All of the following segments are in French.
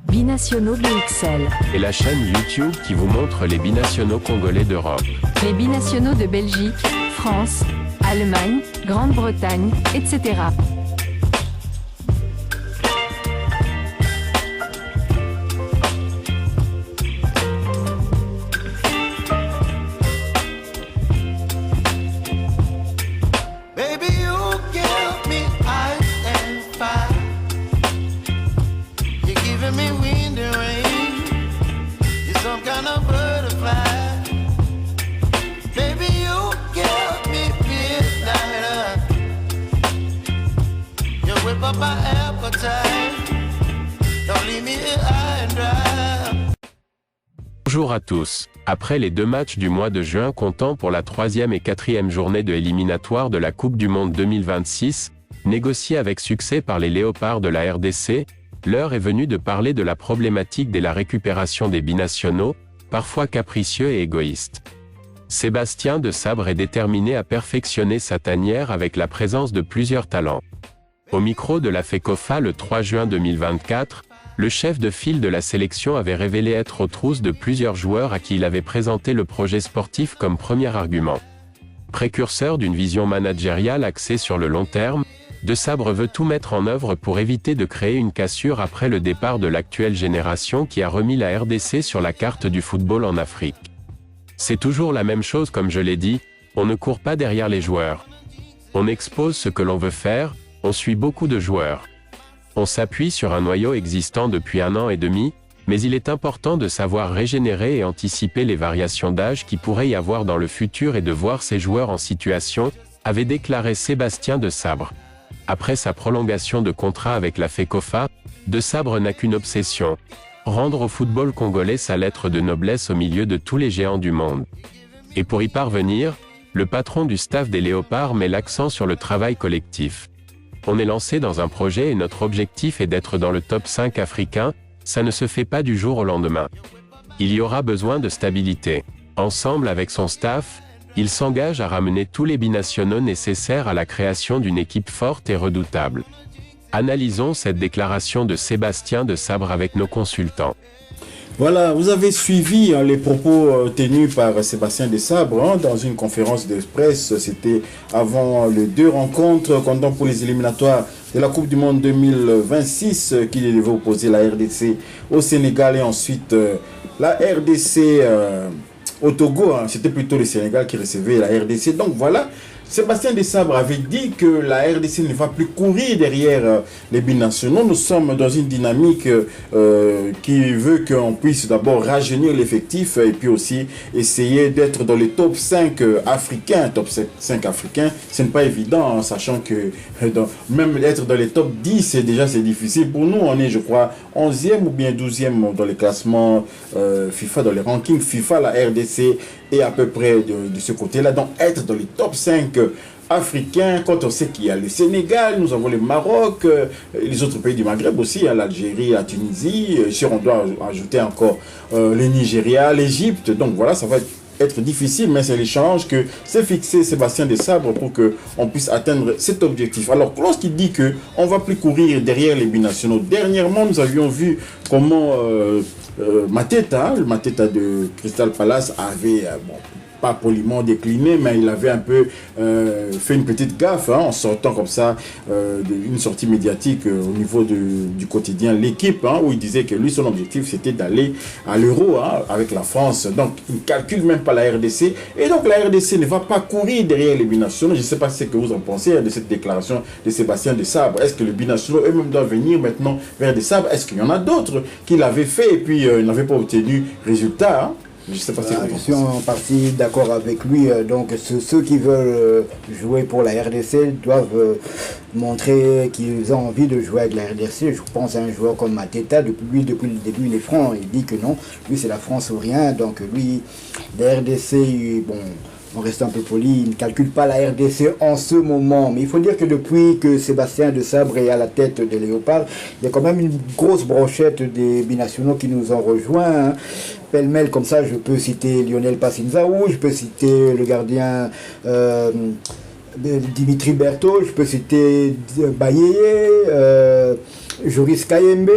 Binationaux BXL. Et la chaîne YouTube qui vous montre les binationaux congolais d'Europe. Les binationaux de Belgique, France, Allemagne, Grande-Bretagne, etc. Bonjour à tous. Après les deux matchs du mois de juin comptant pour la 3e et 4e journée de éliminatoire de la Coupe du Monde 2026, négociée avec succès par les Léopards de la RDC, l'heure est venue de parler de la problématique de la récupération des binationaux, parfois capricieux et égoïstes. Sébastien Desabre est déterminé à perfectionner sa tanière avec la présence de plusieurs talents. Au micro de la FECOFA le 3 juin 2024, le chef de file de la sélection avait révélé être aux trousses de plusieurs joueurs à qui il avait présenté le projet sportif comme premier argument. Précurseur d'une vision managériale axée sur le long terme, Desabre veut tout mettre en œuvre pour éviter de créer une cassure après le départ de l'actuelle génération qui a remis la RDC sur la carte du football en Afrique. C'est toujours la même chose comme je l'ai dit, on ne court pas derrière les joueurs. On expose ce que l'on veut faire, on suit beaucoup de joueurs. On s'appuie sur un noyau existant depuis 1 an et demi, mais il est important de savoir régénérer et anticiper les variations d'âge qui pourrait y avoir dans le futur et de voir ces joueurs en situation, avait déclaré Sébastien Desabre. Après sa prolongation de contrat avec la FECOFA, Desabre n'a qu'une obsession: rendre au football congolais sa lettre de noblesse au milieu de tous les géants du monde. Et pour y parvenir, le patron du staff des Léopards met l'accent sur le travail collectif. On est lancé dans un projet et notre objectif est d'être dans le top 5 africain, ça ne se fait pas du jour au lendemain. Il y aura besoin de stabilité. Ensemble avec son staff, il s'engage à ramener tous les binationaux nécessaires à la création d'une équipe forte et redoutable. Analysons cette déclaration de Sébastien Desabre avec nos consultants. Voilà, vous avez suivi les propos tenus par Sébastien Desabre dans une conférence de presse. C'était avant les 2 rencontres comptant pour les éliminatoires de la Coupe du Monde 2026 qui devait opposer la RDC au Sénégal et ensuite la RDC au Togo. C'était plutôt le Sénégal qui recevait la RDC. Donc voilà, Sébastien Desabre avait dit que la RDC ne va plus courir derrière les binationaux. Nous sommes dans une dynamique qui veut qu'on puisse d'abord rajeunir l'effectif et puis aussi essayer d'être dans les top 5 africains. Top 5 africains, ce n'est pas évident, sachant que même être dans les top 10, c'est difficile. Pour nous, on est, je crois, 11e ou bien 12e dans les classements FIFA, dans les rankings FIFA. La RDC est à peu près de ce côté-là. Donc, être dans les top 5 africains, quand on sait qu'il y a le Sénégal, nous avons le Maroc, les autres pays du Maghreb aussi, l'Algérie, la Tunisie, si on doit ajouter encore le Nigeria, l'Égypte. Donc voilà, ça va être difficile, mais c'est l'échange que s'est fixé Sébastien Desabre pour qu'on puisse atteindre cet objectif. Alors, lorsqu'il dit qu'on ne va plus courir derrière les binationaux, dernièrement, nous avions vu comment Mateta, le Mateta de Crystal Palace, avait pas poliment décliné, mais il avait un peu fait une petite gaffe en sortant comme ça une sortie médiatique au niveau du quotidien L'équipe, où il disait que lui, son objectif, c'était d'aller à l'Euro avec la France. Donc, il ne calcule même pas la RDC. Et donc, la RDC ne va pas courir derrière les binationaux. Je ne sais pas ce que vous en pensez de cette déclaration de Sébastien Desabre. Est-ce que les binationaux eux-mêmes doivent venir maintenant vers Desabre? Est-ce qu'il y en a d'autres qui l'avaient fait et puis n'avaient pas obtenu résultat? Je sais pas si je suis en partie d'accord avec lui. Donc ceux qui veulent jouer pour la RDC doivent montrer qu'ils ont envie de jouer avec la RDC. Je pense à un joueur comme Mateta. Depuis le début, il est franc. Il dit que non, lui c'est la France ou rien. Donc lui, la RDC, bon, on reste un peu poli, il ne calcule pas la RDC en ce moment. Mais il faut dire que depuis que Sébastien Desabre est à la tête des Léopards, il y a quand même une grosse brochette des binationaux qui nous ont rejoints. Pêle-mêle comme ça, je peux citer Lionel Passinzaou, je peux citer le gardien Dimitri Berthaud, je peux citer Bayeye, Joris Kayembe,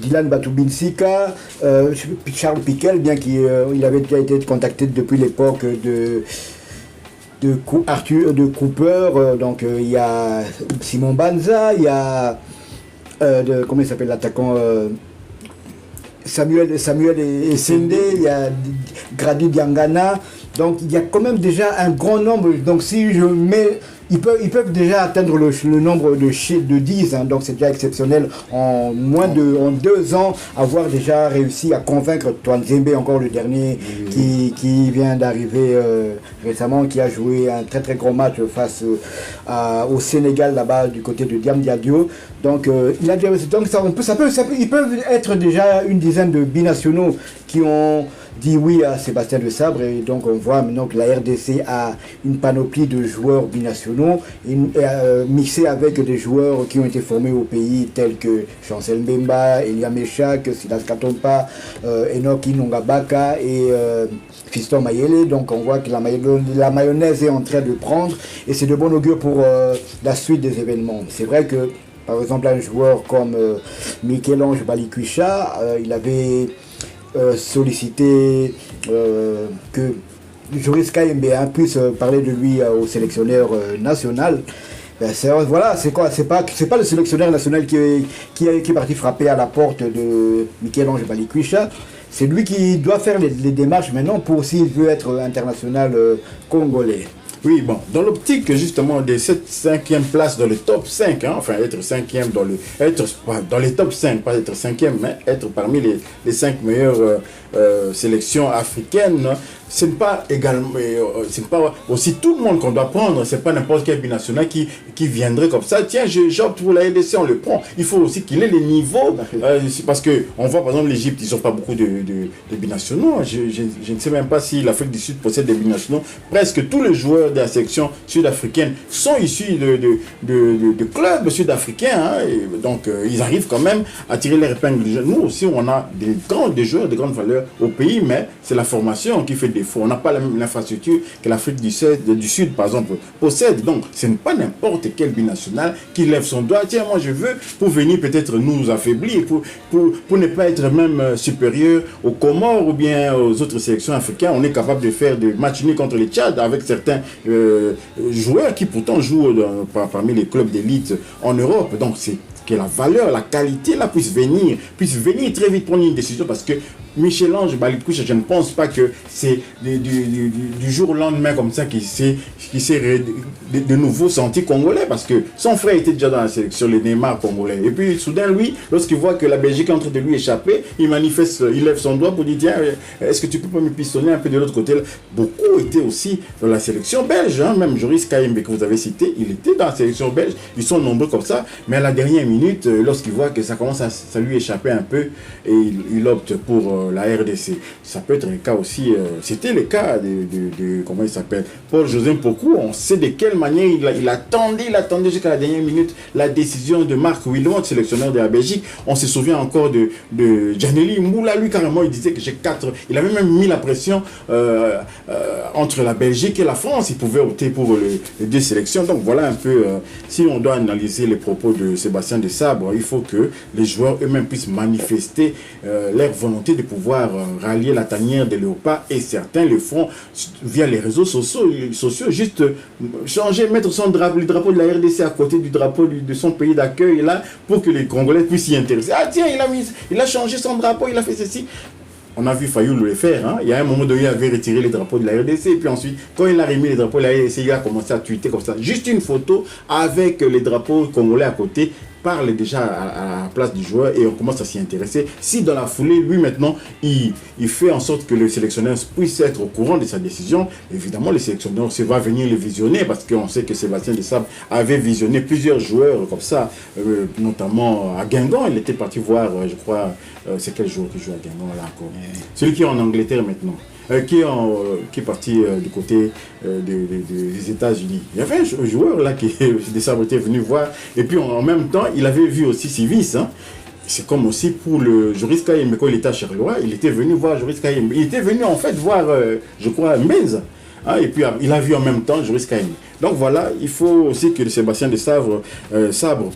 Dylan Batubinsika, Charles Piquel, bien qu'il avait déjà été contacté depuis l'époque de Cooper, donc il y a Simon Banza, il y a comment il s'appelle l'attaquant Samuel Essende, il y a Grady Diangana, donc il y a quand même déjà un grand nombre, donc si je mets, ils peuvent déjà atteindre le nombre de 10, hein, donc c'est déjà exceptionnel en 2 ans avoir déjà réussi à convaincre Twanzembe, encore le dernier qui vient d'arriver récemment, qui a joué un très très grand match face au Sénégal là-bas du côté de Diam Diadio. Donc ils peuvent être déjà une dizaine de binationaux qui ont dit oui à Sébastien de Sabre, et donc on voit maintenant que la RDC a une panoplie de joueurs binationaux mixés avec des joueurs qui ont été formés au pays tels que Chancel Mbemba, Elia Meshak, Silas Katompa, Enoki Nongabaka et Fiston Mayele. Donc on voit que la mayonnaise est en train de prendre, et c'est de bon augure pour la suite des événements. C'est vrai que par exemple un joueur comme Michel-Ange Balikwisha, il avait sollicité que Joris Kayembe puisse parler de lui au sélectionneur national. C'est pas le sélectionneur national qui est parti frapper à la porte de Michel-Ange Balikwisha. C'est lui qui doit faire les démarches maintenant pour s'il veut être international congolais. Oui, bon, dans l'optique justement de cette 5e place dans le top 5, hein, enfin être 5e dans les top 5, pas être 5e, mais être parmi les 5 meilleures sélections africaines, ce n'est pas également, c'est pas aussi tout le monde qu'on doit prendre, c'est pas n'importe quel binational qui viendrait comme ça. Tiens, j'opte pour la RDC, on le prend. Il faut aussi qu'il ait les niveaux, parce que on voit par exemple l'Égypte, ils n'ont pas beaucoup de binationaux. Je ne sais même pas si l'Afrique du Sud possède des binationaux. Presque tous les joueurs de la sélection sud-africaine sont issus de clubs sud-africains, hein, et donc ils arrivent quand même à tirer les épingles du jeu. Nous aussi, on a des joueurs de grande valeur au pays, mais c'est la formation qui fait défaut. On n'a pas la même infrastructure que l'Afrique du Sud, par exemple, possède. Donc, ce n'est pas n'importe quel binational qui lève son doigt. Tiens, moi je veux, pour venir peut-être nous affaiblir, pour ne pas être même supérieur aux Comores ou bien aux autres sélections africaines. On est capable de faire des matchs nuls contre les Tchad avec certains joueurs qui pourtant jouent parmi les clubs d'élite en Europe. Donc, c'est que la valeur, la qualité là puisse venir très vite prendre une décision, parce que Michel-Ange Balikwisha, je ne pense pas que c'est du jour au lendemain comme ça qu'il s'est de nouveau senti congolais, parce que son frère était déjà dans la sélection, le Neymar congolais. Et puis soudain, lui, lorsqu'il voit que la Belgique est en train de lui échapper, il manifeste, il lève son doigt pour dire tiens, est-ce que tu peux pas me pistonner un peu de l'autre côté là? Beaucoup étaient aussi dans la sélection belge, hein, même Joris Kayembe que vous avez cité, il était dans la sélection belge, ils sont nombreux comme ça, mais à la dernière minute, lorsqu'il voit que ça commence à lui échapper un peu, et il opte pour la RDC. Ça peut être le cas aussi, c'était le cas de comment il s'appelle, Paul-José Mpoku. On sait de quelle manière il attendait jusqu'à la dernière minute la décision de Marc Wilmot, sélectionneur de la Belgique. On se souvient encore de Gianelli Mboula, lui carrément il disait que j'ai 4, il avait même mis la pression entre la Belgique et la France, il pouvait opter pour les 2 sélections. Donc voilà un peu, si on doit analyser les propos de Sébastien de Sabre, il faut que les joueurs eux-mêmes puissent manifester leur volonté de pouvoir rallier la tanière des léopards, et certains le font via les réseaux sociaux, juste changer, mettre le drapeau de la RDC à côté du drapeau de son pays d'accueil là, pour que les Congolais puissent s'y intéresser. Ah tiens, il a changé son drapeau, il a fait ceci. On a vu Fayoul le faire, hein. Il y a un moment donné, il avait retiré les drapeaux de la RDC, et puis ensuite, quand il a remis les drapeaux de la RDC, il a commencé à tweeter comme ça. Juste une photo avec les drapeaux congolais à côté parle déjà à la place du joueur, et on commence à s'y intéresser. Si dans la foulée, lui maintenant, il fait en sorte que le sélectionneur puisse être au courant de sa décision, évidemment le sélectionneur va venir le visionner, parce qu'on sait que Sébastien de Sabre avait visionné plusieurs joueurs comme ça, notamment à Guingamp. Il était parti voir, je crois, c'est quel joueur qui joue à Guingamp là encore, celui qui est en Angleterre maintenant. Qui est parti du côté des États-Unis. Il y avait un joueur là qui était venu voir, et puis en même temps il avait vu aussi Sivis, hein. C'est comme aussi pour le Joris Kayembe, quand il était à Charleroi, il était venu voir Joris Kayembe. Il était venu en fait voir, je crois, Menza. hein, et puis il a vu en même temps Joris Kaimi. Donc voilà, il faut aussi que Sébastien de Sabre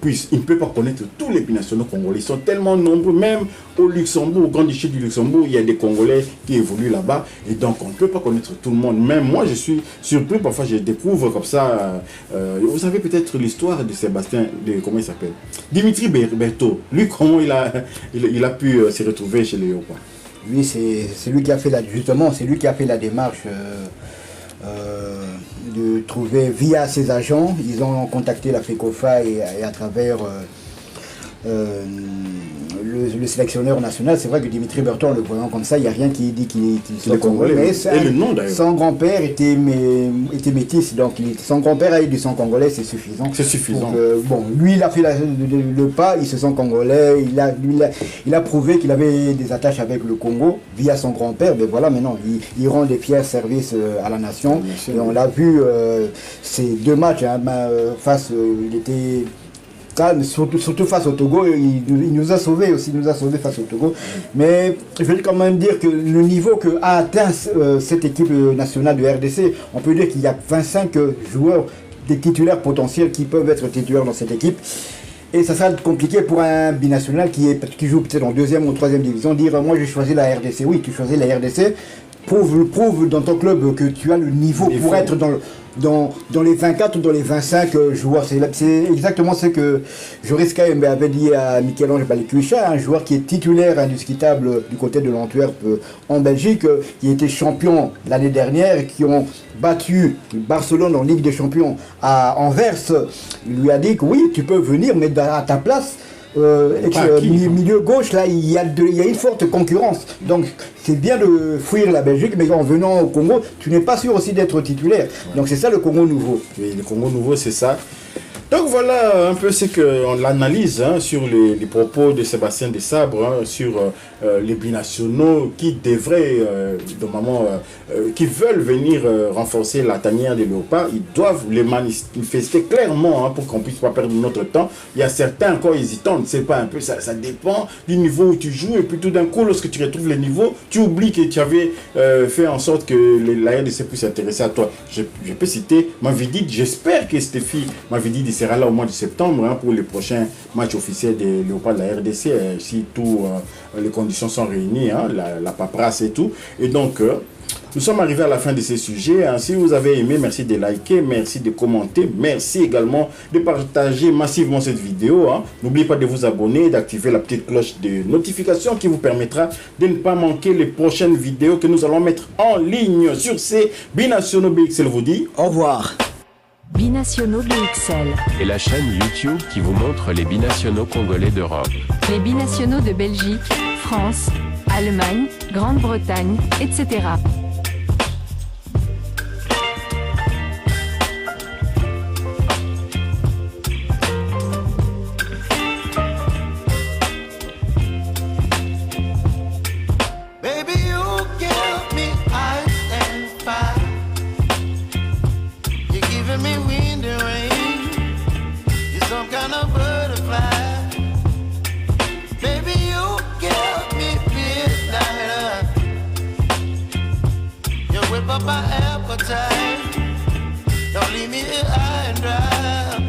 puisse, il ne peut pas connaître tous les binationaux congolais, ils sont tellement nombreux, même au Luxembourg, au Grand Duché du Luxembourg, il y a des Congolais qui évoluent là-bas, et donc on ne peut pas connaître tout le monde. Même moi, je suis surpris, parfois je découvre comme ça, vous savez peut-être l'histoire de Sébastien, comment il s'appelle, Dimitri Berthaud, lui comment il a pu se retrouver chez les Léopards. Lui, c'est lui qui a fait la démarche de trouver via ses agents. Ils ont contacté la FECOFA et à travers le sélectionneur national. C'est vrai que Dimitri Berthaud, en le voyant comme ça, il n'y a rien qui dit qu'il soit congolais. Et le nom d'ailleurs. Son grand-père était métis, donc son grand-père a eu du sang congolais, c'est suffisant. C'est suffisant. Bon, lui, il a fait le pas, il se sent congolais, il a prouvé qu'il avait des attaches avec le Congo via son grand-père, mais voilà, maintenant, il rend des fiers services à la nation. Et on l'a vu, ces 2 matchs, hein, il était calme, surtout face au Togo, il nous a sauvés aussi, face au Togo. Mais je vais quand même dire que le niveau que a atteint cette équipe nationale de RDC, on peut dire qu'il y a 25 joueurs, des titulaires potentiels qui peuvent être titulaires dans cette équipe. Et ça sera compliqué pour un binational qui joue peut-être en 2e ou 3e division, dire moi j'ai choisi la RDC. Oui, tu choisis la RDC, prouve dans ton club que tu as le niveau pour être dans les 24 ou dans les 25 joueurs. C'est exactement ce que Joris Kaimi avait dit à Michel-Ange Balikucha, un joueur qui est titulaire indiscutable du côté de l'Antwerp en Belgique, qui était champion l'année dernière et qui ont battu Barcelone en Ligue des Champions à Anvers. Il lui a dit que oui, tu peux venir, mais à ta place, milieu gauche, là, il y a une forte concurrence. Donc, c'est bien de fuir la Belgique, mais en venant au Congo, tu n'es pas sûr aussi d'être titulaire. Ouais. Donc, c'est ça le Congo nouveau. Oui, le Congo nouveau, c'est ça. Donc voilà un peu ce qu'on l'analyse sur les propos de Sébastien de Sabre, sur les binationaux qui devraient, normalement, qui veulent venir renforcer la tanière des Léopards. Ils doivent les manifester clairement pour qu'on ne puisse pas perdre notre temps. Il y a certains encore hésitants, on ne sait pas un peu, ça dépend du niveau où tu joues. Et puis tout d'un coup, lorsque tu retrouves les niveaux, tu oublies que tu avais fait en sorte que la RDC puisse s'intéresser à toi. Je peux citer Mavidid, j'espère que Stéphie Mavidid sera là au mois de septembre pour les prochains matchs officiels des Léopards de la RDC, si toutes les conditions sont réunies, la paperasse et tout. Et donc, nous sommes arrivés à la fin de ces sujets. Si vous avez aimé, merci de liker, merci de commenter, merci également de partager massivement cette vidéo. N'oubliez pas de vous abonner et d'activer la petite cloche de notification qui vous permettra de ne pas manquer les prochaines vidéos que nous allons mettre en ligne. Sur ces, Binationaux BXL vous dit au revoir. Binationaux BXL. Et la chaîne YouTube qui vous montre les binationaux congolais d'Europe. Les binationaux de Belgique, France, Allemagne, Grande-Bretagne, etc. My appetite, don't leave me here high and dry.